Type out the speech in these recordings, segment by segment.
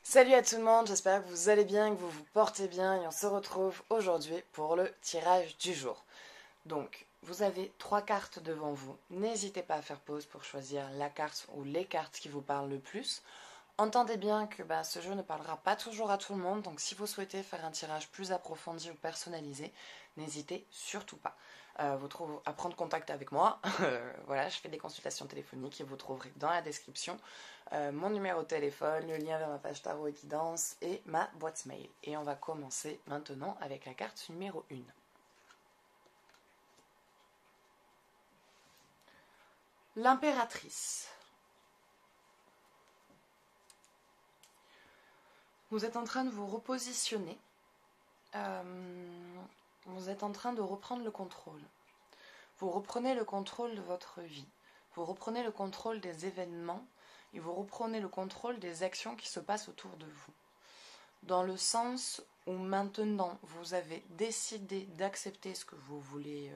Salut à tout le monde, j'espère que vous allez bien, que vous vous portez bien et on se retrouve aujourd'hui pour le tirage du jour. Donc, vous avez 3 cartes devant vous. N'hésitez pas à faire pause pour choisir la carte ou les cartes qui vous parlent le plus. Entendez bien que ce jeu ne parlera pas toujours à tout le monde, donc si vous souhaitez faire un tirage plus approfondi ou personnalisé, n'hésitez surtout pas. À prendre contact avec moi. Voilà, je fais des consultations téléphoniques et vous trouverez dans la description mon numéro de téléphone, le lien vers ma page tarot et guidance et ma boîte mail. Et on va commencer maintenant avec la carte numéro 1. L'impératrice. Vous êtes en train de vous repositionner. Vous êtes en train de reprendre le contrôle. Vous reprenez le contrôle de votre vie. Vous reprenez le contrôle des événements et vous reprenez le contrôle des actions qui se passent autour de vous. Dans le sens où maintenant vous avez décidé d'accepter ce que vous voulez,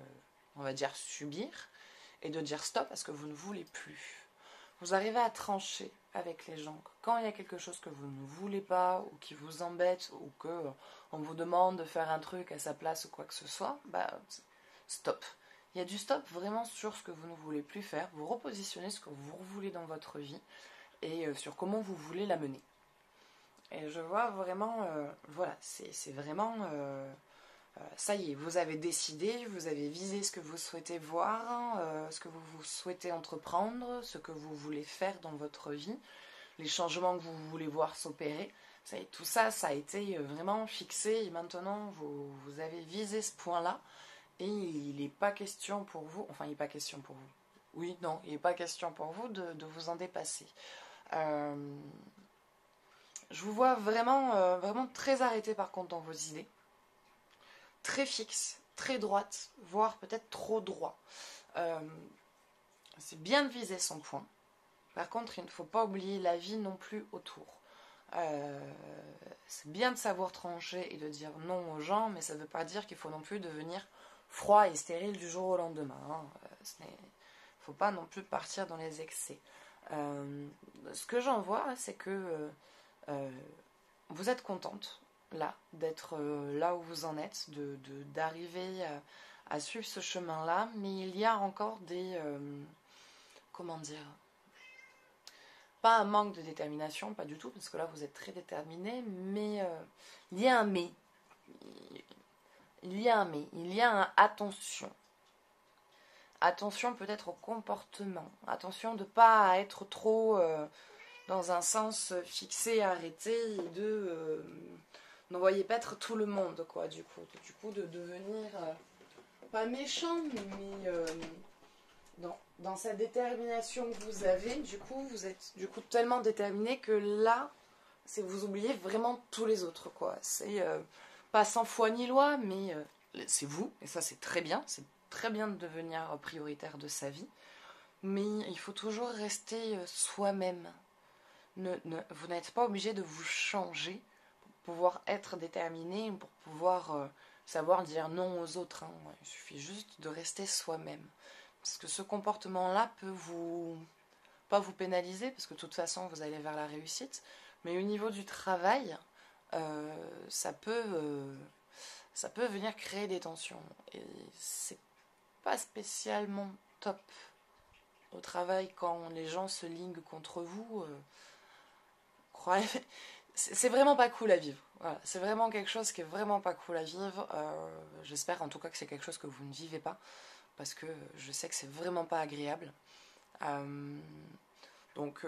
on va dire, subir et de dire stop à ce que vous ne voulez plus. Vous arrivez à trancher avec les gens. Quand il y a quelque chose que vous ne voulez pas ou qui vous embête ou qu'on vous demande de faire un truc à sa place ou quoi que ce soit, stop. Il y a du stop vraiment sur ce que vous ne voulez plus faire. Vous repositionnez ce que vous voulez dans votre vie et sur comment vous voulez la mener. Et je vois vraiment, voilà, c'est vraiment, ça y est, vous avez décidé, vous avez visé ce que vous souhaitez voir, ce que vous souhaitez entreprendre, ce que vous voulez faire dans votre vie, les changements que vous voulez voir s'opérer. Tout ça, ça a été vraiment fixé et maintenant vous avez visé ce point-là et il n'est pas question pour vous, enfin il n'est pas question pour vous, oui, non, il n'est pas question pour vous de vous en dépasser. Je vous vois vraiment, vraiment très arrêté par contre dans vos idées, très fixe, très droite, voire peut-être trop droit. C'est bien de viser son point. Par contre, il ne faut pas oublier la vie non plus autour. C'est bien de savoir trancher et de dire non aux gens, mais ça ne veut pas dire qu'il faut non plus devenir froid et stérile du jour au lendemain. Il ne faut pas non plus partir dans les excès. Ce que j'en vois, c'est que vous êtes contente là d'être là où vous en êtes, d'arriver à suivre ce chemin-là, mais il y a encore des comment dire, pas un manque de détermination, pas du tout, parce que là vous êtes très déterminé, mais il y a un mais. Il y a un mais, il y a un attention. Attention peut-être au comportement. Attention de ne pas être trop dans un sens fixé, arrêté, et n'envoyer paître tout le monde, quoi, du coup de devenir pas méchant, mais dans cette détermination que vous avez, du coup, vous êtes du coup tellement déterminé que là, vous oubliez vraiment tous les autres, quoi. C'est pas sans foi ni loi, mais c'est vous, et ça c'est très bien de devenir prioritaire de sa vie, mais il faut toujours rester soi-même. Vous n'êtes pas obligé de vous changer pour pouvoir être déterminé, pour pouvoir savoir dire non aux autres. Hein. Il suffit juste de rester soi-même. Parce que ce comportement-là peut pas vous pénaliser, parce que de toute façon vous allez vers la réussite, mais au niveau du travail, ça peut venir créer des tensions. Et c'est pas spécialement top au travail quand les gens se liguent contre vous. C'est vraiment pas cool à vivre. Voilà, c'est vraiment quelque chose qui est vraiment pas cool à vivre. J'espère en tout cas que c'est quelque chose que vous ne vivez pas, parce que je sais que c'est vraiment pas agréable. Donc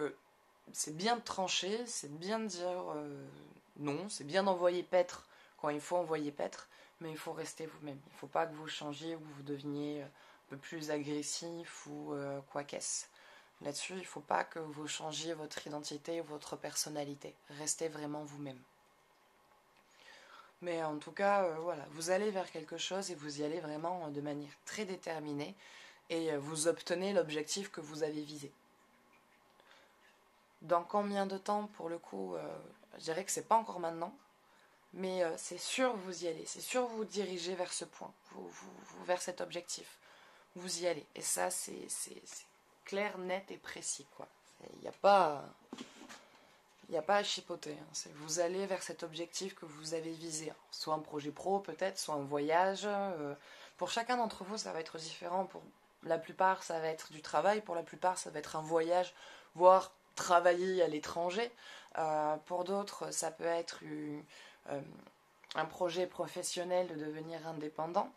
c'est bien de trancher, c'est bien de dire non, c'est bien d'envoyer paître quand il faut envoyer paître, mais il faut rester vous-même. Il ne faut pas que vous changiez ou que vous deveniez un peu plus agressif ou quoi qu'est-ce. Là-dessus, il ne faut pas que vous changiez votre identité ou votre personnalité. Restez vraiment vous-même. Mais en tout cas, voilà, vous allez vers quelque chose et vous y allez vraiment de manière très déterminée et vous obtenez l'objectif que vous avez visé. Dans combien de temps, pour le coup, je dirais que c'est pas encore maintenant, mais c'est sûr vous y allez, c'est sûr vous dirigez vers ce point, vers cet objectif. Vous y allez. Et ça, c'est clair, net et précis, quoi. Il n'y a pas Il n'y a pas à chipoter, hein. Vous allez vers cet objectif que vous avez visé. Soit un projet pro peut-être, soit un voyage. Pour chacun d'entre vous, ça va être différent. Pour la plupart, ça va être du travail. Pour la plupart, ça va être un voyage, voire travailler à l'étranger. Pour d'autres, ça peut être un projet professionnel de devenir indépendant.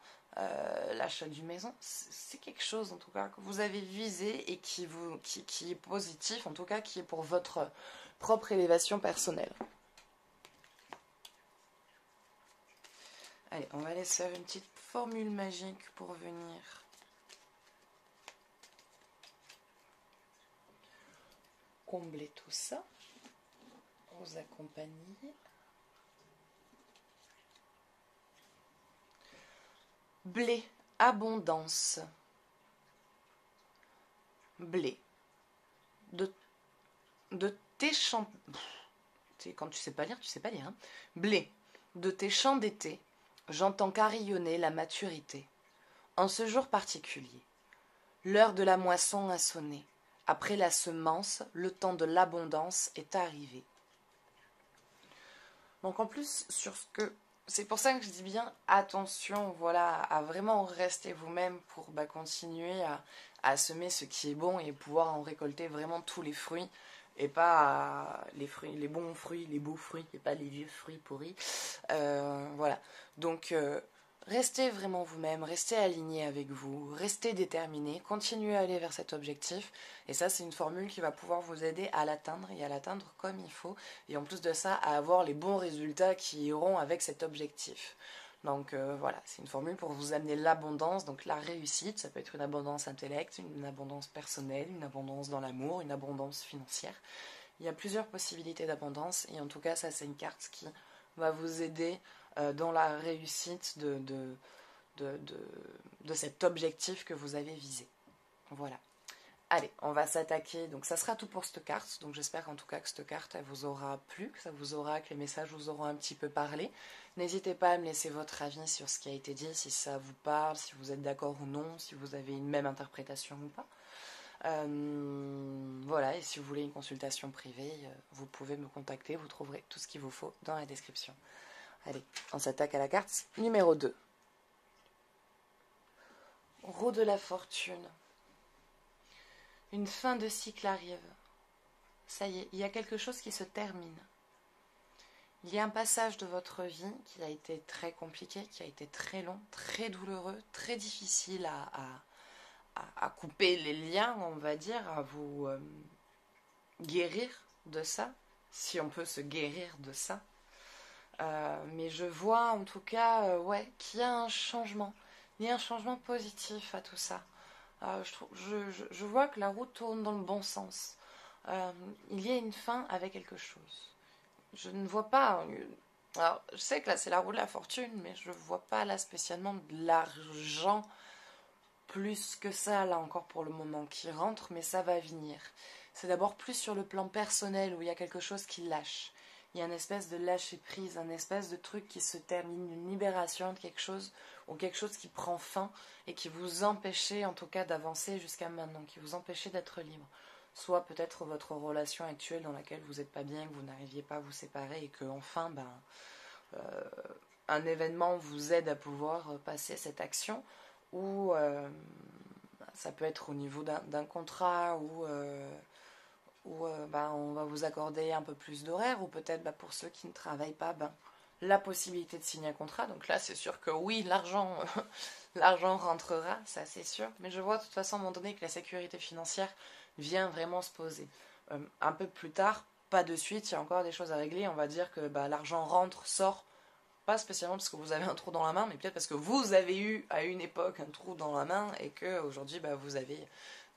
L'achat d'une maison, c'est quelque chose en tout cas que vous avez visé et qui est positif, en tout cas qui est pour votre propre élévation personnelle. Allez, on va laisser faire une petite formule magique pour venir combler tout ça, vous accompagner. Blé, abondance. Blé. De tes champs... Quand tu sais pas lire, tu sais pas lire. Hein. Blé. De tes champs d'été, j'entends carillonner la maturité. En ce jour particulier, l'heure de la moisson a sonné. Après la semence, le temps de l'abondance est arrivé. Donc en plus, sur ce que... C'est pour ça que je dis bien attention, voilà, à vraiment rester vous-même pour continuer à semer ce qui est bon et pouvoir en récolter vraiment tous les fruits et pas les fruits, les bons fruits, les beaux fruits et pas les vieux fruits pourris. Voilà. Donc restez vraiment vous-même, restez aligné avec vous, restez déterminé, continuez à aller vers cet objectif. Et ça, c'est une formule qui va pouvoir vous aider à l'atteindre et à l'atteindre comme il faut. Et en plus de ça, à avoir les bons résultats qui iront avec cet objectif. Donc voilà, c'est une formule pour vous amener l'abondance, donc la réussite. Ça peut être une abondance intellect, une abondance personnelle, une abondance dans l'amour, une abondance financière. Il y a plusieurs possibilités d'abondance. Et en tout cas, ça, c'est une carte qui va vous aider dans la réussite de cet objectif que vous avez visé. Voilà. Allez, on va s'attaquer. Donc ça sera tout pour cette carte. Donc j'espère en tout cas que cette carte, elle vous aura plu, que ça vous aura, que les messages vous auront un petit peu parlé. N'hésitez pas à me laisser votre avis sur ce qui a été dit, si ça vous parle, si vous êtes d'accord ou non, si vous avez une même interprétation ou pas. Voilà, et si vous voulez une consultation privée, vous pouvez me contacter, vous trouverez tout ce qu'il vous faut dans la description. Allez, on s'attaque à la carte numéro 2. Roue de la fortune. Une fin de cycle arrive. Ça y est, il y a quelque chose qui se termine. Il y a un passage de votre vie qui a été très compliqué, qui a été très long, très douloureux, très difficile à couper les liens, on va dire, à vous guérir de ça, si on peut se guérir de ça. Mais je vois en tout cas qu'il y a un changement. Il y a un changement positif à tout ça. Je vois que la roue tourne dans le bon sens. Il y a une fin avec quelque chose. Je ne vois pas... Alors, je sais que là, c'est la roue de la fortune, mais je ne vois pas là spécialement de l'argent plus que ça, là encore pour le moment, qui rentre, mais ça va venir. C'est d'abord plus sur le plan personnel où il y a quelque chose qui lâche. Il y a une espèce de lâcher prise, un espèce de truc qui se termine, une libération de quelque chose, ou quelque chose qui prend fin et qui vous empêchait en tout cas d'avancer jusqu'à maintenant, qui vous empêchait d'être libre. Soit peut-être votre relation actuelle dans laquelle vous n'êtes pas bien, que vous n'arriviez pas à vous séparer et que enfin un événement vous aide à pouvoir passer cette action, ou ça peut être au niveau d'un contrat où on va vous accorder un peu plus d'horaire, ou peut-être pour ceux qui ne travaillent pas, la possibilité de signer un contrat. Donc là, c'est sûr que oui, l'argent l'argent rentrera, ça c'est sûr. Mais je vois de toute façon à un moment donné que la sécurité financière vient vraiment se poser. Un peu plus tard, pas de suite, il y a encore des choses à régler. On va dire que l'argent rentre, sort, pas spécialement parce que vous avez un trou dans la main, mais peut-être parce que vous avez eu à une époque un trou dans la main et qu'aujourd'hui vous avez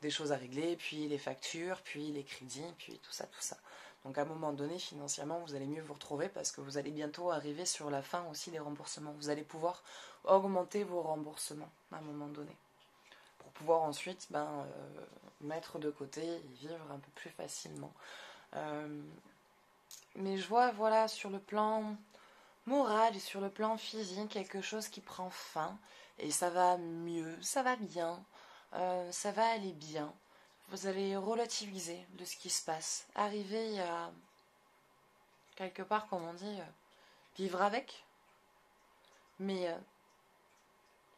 des choses à régler, puis les factures, puis les crédits, puis tout ça, tout ça. Donc à un moment donné, financièrement, vous allez mieux vous retrouver parce que vous allez bientôt arriver sur la fin aussi des remboursements. Vous allez pouvoir augmenter vos remboursements à un moment donné pour pouvoir ensuite mettre de côté et vivre un peu plus facilement. Mais je vois, voilà, sur le plan moral et sur le plan physique, quelque chose qui prend fin et ça va mieux, ça va bien. Ça va aller bien. Vous allez relativiser de ce qui se passe. Arriver quelque part, comme on dit, vivre avec. Mais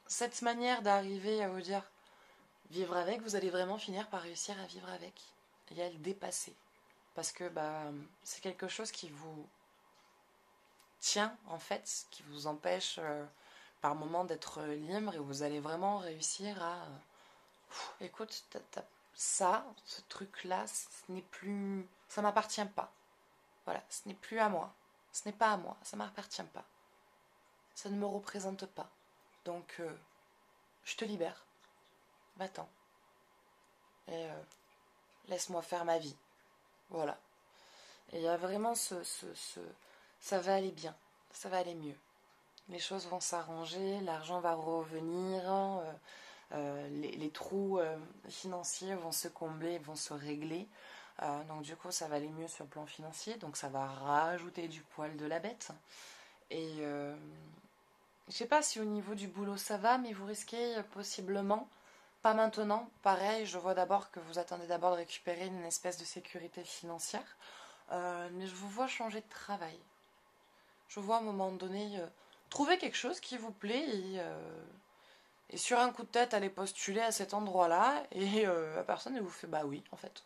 cette manière d'arriver à vous dire vivre avec, vous allez vraiment finir par réussir à vivre avec et à le dépasser. Parce que c'est quelque chose qui vous tient, en fait, qui vous empêche par moment d'être libre et vous allez vraiment réussir à... écoute, ça, ce truc-là, ce n'est plus... ça m'appartient pas. Voilà, ce n'est plus à moi. Ce n'est pas à moi, ça m'appartient pas. Ça ne me représente pas. Donc, je te libère. Va-t'en. Et laisse-moi faire ma vie. Voilà. Et il y a vraiment ça va aller bien. Ça va aller mieux. Les choses vont s'arranger, l'argent va revenir, les trous financiers vont se combler, vont se régler. Donc du coup, ça va aller mieux sur le plan financier. Donc ça va rajouter du poil de la bête. Et je sais pas si au niveau du boulot ça va, mais vous risquez possiblement, pas maintenant, pareil, je vois d'abord que vous attendez d'abord de récupérer une espèce de sécurité financière, mais je vous vois changer de travail. Je vois à un moment donné trouver quelque chose qui vous plaît et sur un coup de tête aller postuler à cet endroit-là et la personne elle vous fait bah oui en fait.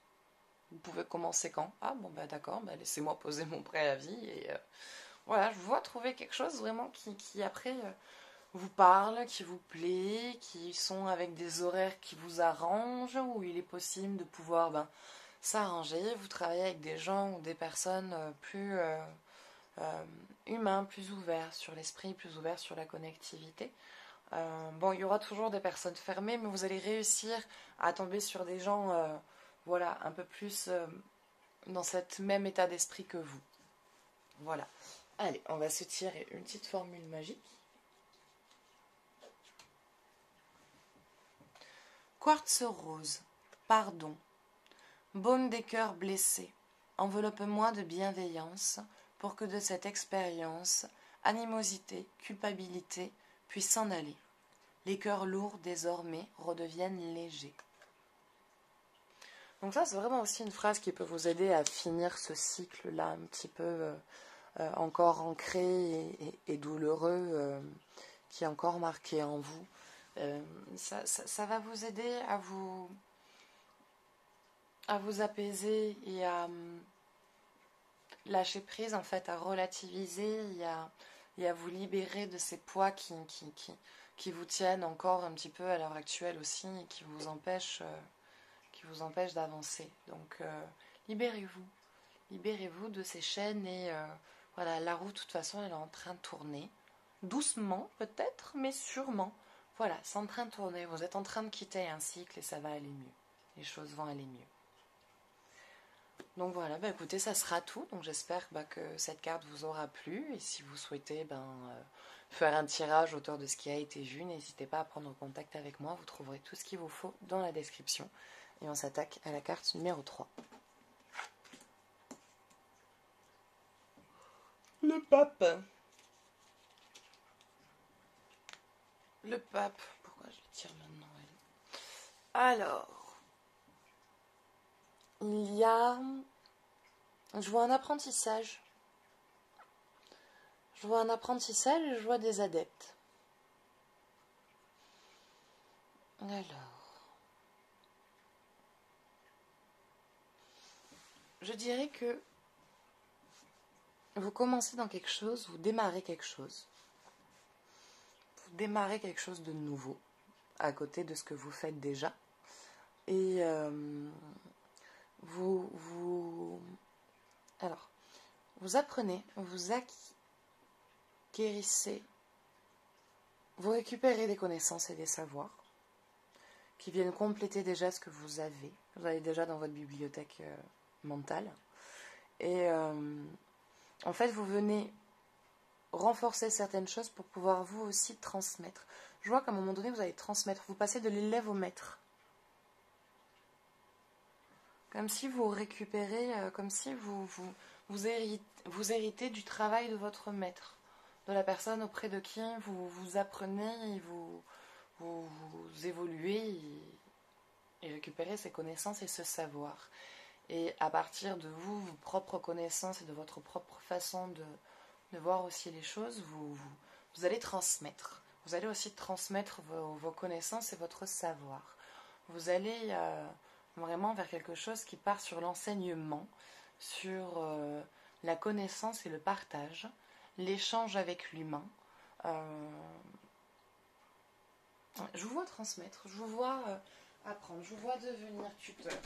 Vous pouvez commencer quand? Ah bon bah d'accord, bah laissez-moi poser mon préavis et voilà, je vois trouver quelque chose vraiment qui après vous parle, qui vous plaît, qui sont avec des horaires qui vous arrangent, où il est possible de pouvoir s'arranger. Vous travaillez avec des gens ou des personnes plus humains, plus ouverts sur l'esprit, plus ouverts sur la connectivité. Bon, il y aura toujours des personnes fermées, mais vous allez réussir à tomber sur des gens voilà, un peu plus dans cet même état d'esprit que vous. Voilà. Allez, on va se tirer une petite formule magique. Quartz rose, pardon, baume des cœurs blessés, enveloppe-moi de bienveillance pour que de cette expérience, animosité, culpabilité puissent s'en aller. Les cœurs lourds désormais redeviennent légers. Donc ça, c'est vraiment aussi une phrase qui peut vous aider à finir ce cycle-là un petit peu encore ancré et douloureux qui est encore marqué en vous. Ça va vous aider à vous apaiser et à lâcher prise, en fait, à relativiser et à vous libérer de ces poids qui vous tiennent encore un petit peu à l'heure actuelle aussi et qui vous empêchent d'avancer. Donc, libérez-vous. Libérez-vous de ces chaînes et voilà, la roue, de toute façon, elle est en train de tourner. Doucement, peut-être, mais sûrement. Voilà, c'est en train de tourner. Vous êtes en train de quitter un cycle et ça va aller mieux. Les choses vont aller mieux. Donc voilà, écoutez, ça sera tout. Donc j'espère que cette carte vous aura plu. Et si vous souhaitez faire un tirage autour de ce qui a été vu, n'hésitez pas à prendre contact avec moi. Vous trouverez tout ce qu'il vous faut dans la description. Et on s'attaque à la carte numéro 3. Le pape. Le pape. Pourquoi je le tire maintenant? Alors, il y a... Je vois un apprentissage. Je vois un apprentissage et je vois des adeptes. Alors, je dirais que vous commencez dans quelque chose, vous démarrez quelque chose. Vous démarrez quelque chose de nouveau à côté de ce que vous faites déjà. Et vous apprenez, vous acquérissez, vous récupérez des connaissances et des savoirs qui viennent compléter déjà ce que vous avez. Vous avez déjà dans votre bibliothèque mentale. Et en fait, vous venez renforcer certaines choses pour pouvoir vous aussi transmettre. Je vois qu'à un moment donné, vous allez transmettre. Vous passez de l'élève au maître. Comme si vous récupérez, comme si vous héritez du travail de votre maître, de la personne auprès de qui vous apprenez et vous évoluez et récupérez ces connaissances et ce savoir. Et à partir de vous, vos propres connaissances et de votre propre façon de voir aussi les choses, vous allez transmettre. Vous allez aussi transmettre vos connaissances et votre savoir. Vous allez vraiment vers quelque chose qui part sur l'enseignement, sur la connaissance et le partage, l'échange avec l'humain. Je vous vois transmettre, je vous vois apprendre, je vous vois devenir tuteur,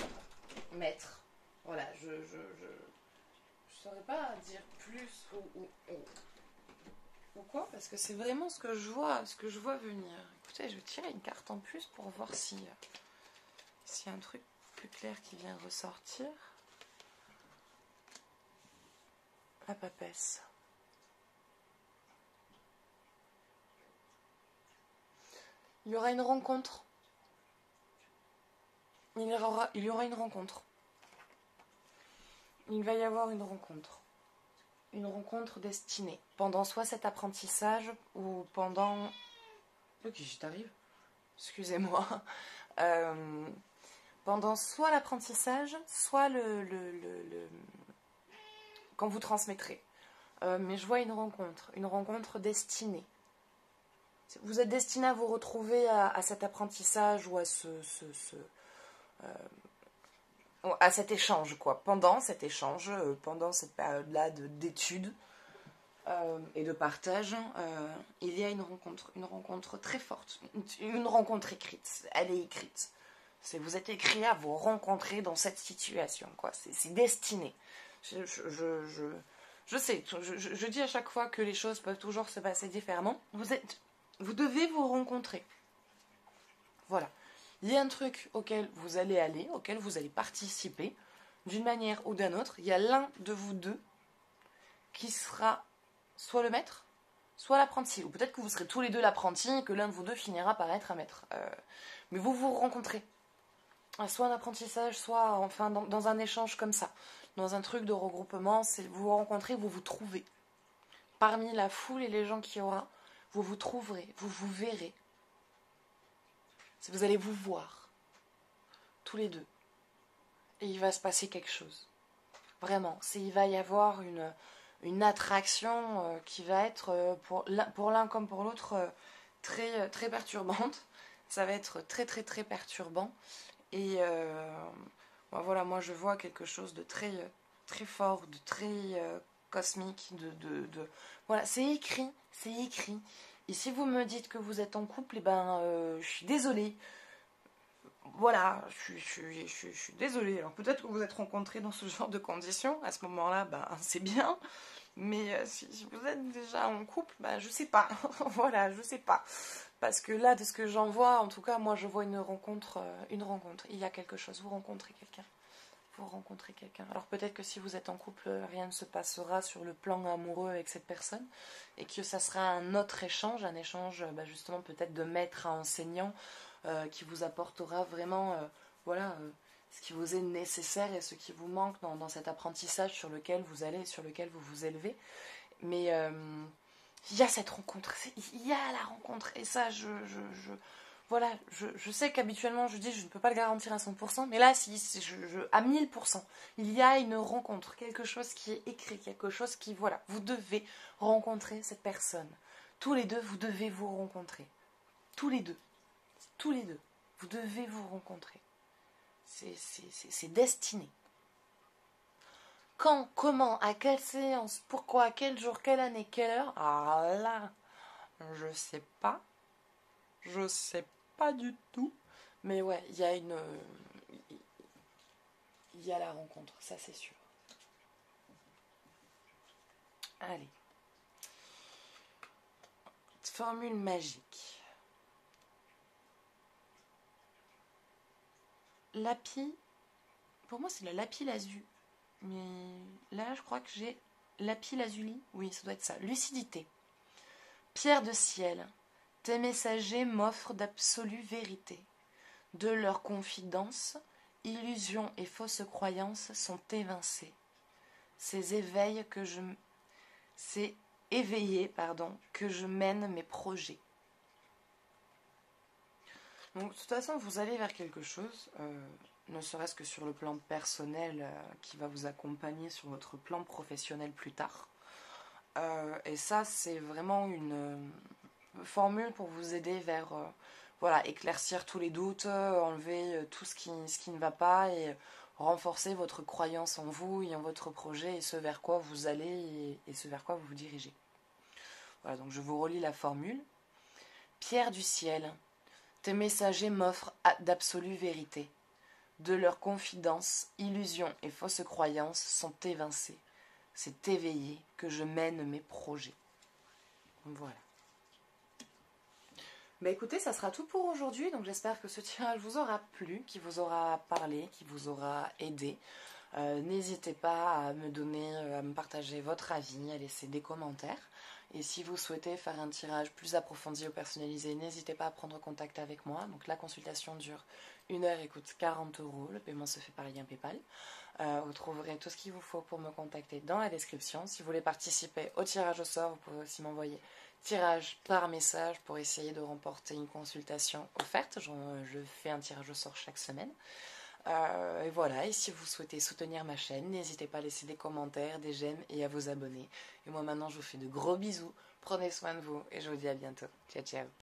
maître. Voilà, je saurais pas dire plus ou quoi, parce que c'est vraiment ce que je vois venir. Écoutez, je vais tirer une carte en plus pour voir s'il y a un truc plus clair qui vient ressortir. La papesse. Il y aura une rencontre. Il y aura une rencontre. Il va y avoir une rencontre. Une rencontre destinée. Pendant soit cet apprentissage ou pendant... Ok, j'y t'arrive. Excusez-moi. Pendant soit l'apprentissage, soit quand vous transmettrez. Mais je vois une rencontre destinée. Vous êtes destiné à vous retrouver à cet apprentissage ou à cet échange, quoi. Pendant cet échange, pendant cette période-là d'études et de partage, il y a une rencontre très forte, une rencontre écrite. Elle est écrite. Vous êtes écrit à vous rencontrer dans cette situation, quoi. C'est destiné. Je sais, je dis à chaque fois que les choses peuvent toujours se passer différemment. Vous devez vous rencontrer. Voilà. Il y a un truc auquel vous allez aller, auquel vous allez participer, d'une manière ou d'une autre. Il y a l'un de vous deux qui sera soit le maître, soit l'apprenti. Ou peut-être que vous serez tous les deux l'apprenti et que l'un de vous deux finira par être un maître. Mais vous vous rencontrez. Soit un apprentissage, soit enfin dans un échange comme ça. Dans un truc de regroupement, vous vous rencontrez, vous vous trouvez. Parmi la foule et les gens qu'il y aura, vous vous trouverez, vous vous verrez. Vous allez vous voir, tous les deux. Et il va se passer quelque chose. Vraiment, il va y avoir une attraction qui va être, pour l'un comme pour l'autre, très, très perturbante. Ça va être très, très, très perturbant. Et voilà, moi je vois quelque chose de très, très fort, de très cosmique. Voilà, c'est écrit, c'est écrit. Et si vous me dites que vous êtes en couple, je suis désolée. Voilà, je suis désolée. Alors peut-être que vous êtes rencontrés dans ce genre de conditions. À ce moment-là, c'est bien. Mais si vous êtes déjà en couple, je sais pas. Voilà, je sais pas. Parce que là, de ce que j'en vois, en tout cas, moi je vois une rencontre. Il y a quelque chose. Vous rencontrez quelqu'un. Alors peut-être que si vous êtes en couple, rien ne se passera sur le plan amoureux avec cette personne et que ça sera un autre échange, justement peut-être de maître à enseignant qui vous apportera vraiment ce qui vous est nécessaire et ce qui vous manque dans cet apprentissage sur lequel vous vous élevez. Mais il y a cette rencontre, il y a la rencontre et ça voilà, je sais qu'habituellement je dis je ne peux pas le garantir à 100%, mais là à 1000%, il y a une rencontre, quelque chose qui est écrit, quelque chose qui, voilà, vous devez rencontrer cette personne. Tous les deux, vous devez vous rencontrer. Tous les deux, vous devez vous rencontrer. C'est destiné. Quand, comment, à quelle séance, pourquoi, quel jour, quelle année, quelle heure, ah là, je sais pas. Je sais pas du tout. Mais ouais, il y a la rencontre, ça c'est sûr. Allez. Formule magique. Lapis. Pour moi, c'est le lapis lazuli. Mais là, je crois que j'ai lapis lazuli. Oui, ça doit être ça. Lucidité. Pierre de ciel. Tes messagers m'offrent d'absolues vérités. De leurs confidences, illusions et fausses croyances sont évincées. C'est éveillé que je mène mes projets. Donc, de toute façon, vous allez vers quelque chose. ne serait-ce que sur le plan personnel, qui va vous accompagner sur votre plan professionnel plus tard. Et ça, c'est vraiment une formule pour vous aider vers voilà, éclaircir tous les doutes, enlever tout ce qui ne va pas et renforcer votre croyance en vous et en votre projet et ce vers quoi vous allez et ce vers quoi vous vous dirigez. Voilà, donc je vous relis la formule. Pierre du ciel, tes messagers m'offrent d'absolues vérités. De leurs confidences, illusions et fausses croyances sont évincées. C'est éveillé que je mène mes projets. Voilà. Bah écoutez, ça sera tout pour aujourd'hui. Donc j'espère que ce tirage vous aura plu, qu'il vous aura parlé, qu'il vous aura aidé. N'hésitez pas à me donner, à me partager votre avis, à laisser des commentaires. Et si vous souhaitez faire un tirage plus approfondi ou personnalisé, n'hésitez pas à prendre contact avec moi. Donc la consultation dure 1 heure et coûte 40 €. Le paiement se fait par lien PayPal. Vous trouverez tout ce qu'il vous faut pour me contacter dans la description. Si vous voulez participer au tirage au sort, vous pouvez aussi m'envoyer tirage par message pour essayer de remporter une consultation offerte. Je fais un tirage au sort chaque semaine. Et voilà, et si vous souhaitez soutenir ma chaîne, n'hésitez pas à laisser des commentaires, des j'aime et à vous abonner. Et moi maintenant, je vous fais de gros bisous, prenez soin de vous et je vous dis à bientôt. Ciao, ciao.